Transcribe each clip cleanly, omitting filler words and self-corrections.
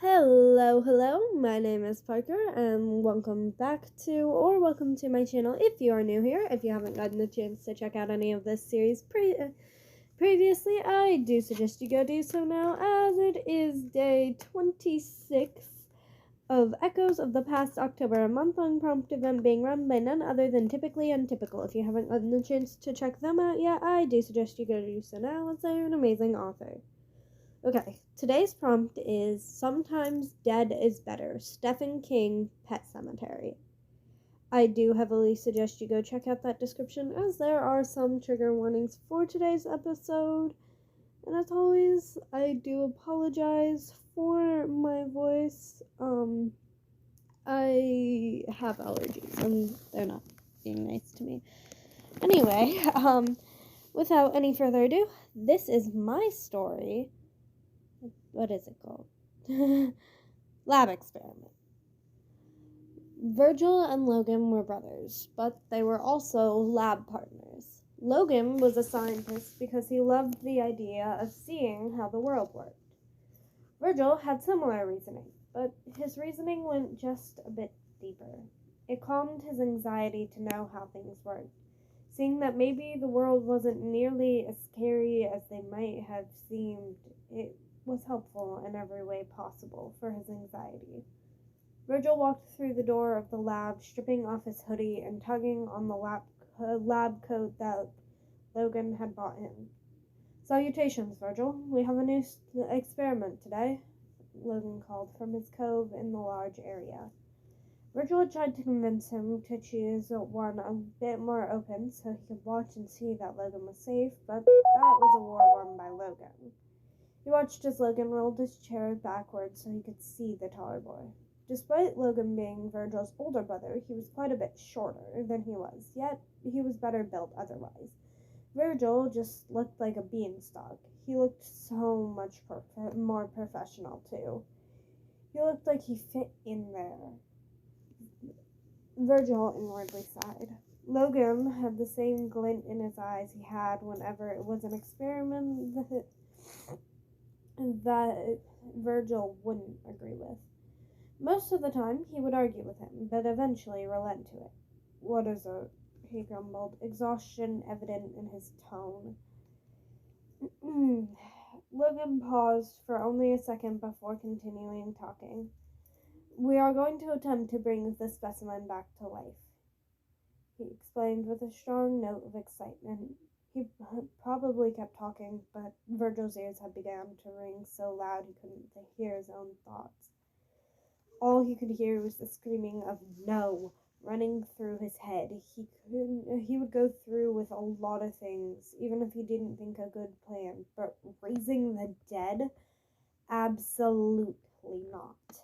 Hello, my name is Parker, and welcome to my channel if you are new here. If you haven't gotten the chance to check out any of this series previously, I do suggest you go do so now, as it is day 26 of Echoes of the Past October, a month-long prompt event being run by none other than Typically Untypical. If you haven't gotten the chance to check them out yet, I do suggest you go do so now, as they're an amazing author. Okay, today's prompt is Sometimes Dead is Better, Stephen King, Pet Cemetery. I do heavily suggest you go check out that description, as there are some trigger warnings for today's episode. And as always, I do apologize for my voice. I have allergies, and they're not being nice to me. Anyway, without any further ado, this is my story. What is it called? Lab experiment. Virgil and Logan were brothers, but they were also lab partners. Logan was a scientist because he loved the idea of seeing how the world worked. Virgil had similar reasoning, but his reasoning went just a bit deeper. It calmed his anxiety to know how things worked, seeing that maybe the world wasn't nearly as scary as they might have seemed. It was helpful in every way possible for his anxiety. Virgil walked through the door of the lab, stripping off his hoodie and tugging on the lab coat that Logan had bought him. "Salutations, Virgil. We have a new experiment today," Logan called from his cove in the large area. Virgil had tried to convince him to choose one a bit more open so he could watch and see that Logan was safe, but that was a war won by Logan. He watched as Logan rolled his chair backwards so he could see the taller boy. Despite Logan being Virgil's older brother, he was quite a bit shorter than he was, yet he was better built otherwise. Virgil just looked like a beanstalk. He looked so much more professional, too. He looked like he fit in there. Virgil inwardly sighed. Logan had the same glint in his eyes he had whenever it was an experiment that Virgil wouldn't agree with. Most of the time, he would argue with him, but eventually relent to it. "What is it?" he grumbled, exhaustion evident in his tone. Logan paused for only a second before continuing talking. "We are going to attempt to bring the specimen back to life," he explained with a strong note of excitement. He probably kept talking, but Virgil's ears had begun to ring so loud he couldn't hear his own thoughts. All he could hear was the screaming of "no" running through his head. He would go through with a lot of things, even if he didn't think a good plan, but raising the dead? Absolutely not.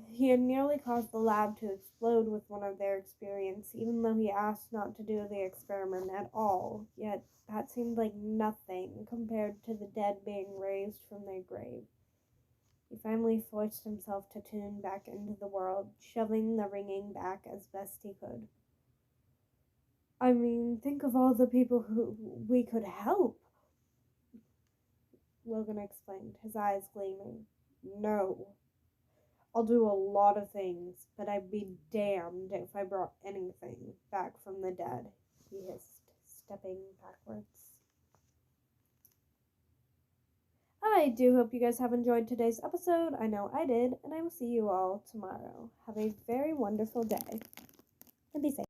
He had nearly caused the lab to explode with one of their experiments, even though he asked not to do the experiment at all, yet that seemed like nothing compared to the dead being raised from their grave. He finally forced himself to tune back into the world, shoving the ringing back as best he could. "I mean, think of all the people who we could help," Logan explained, his eyes gleaming. "No. I'll do a lot of things, but I'd be damned if I brought anything back from the dead," he hissed, stepping backwards. I do hope you guys have enjoyed today's episode. I know I did, and I will see you all tomorrow. Have a very wonderful day, and be safe.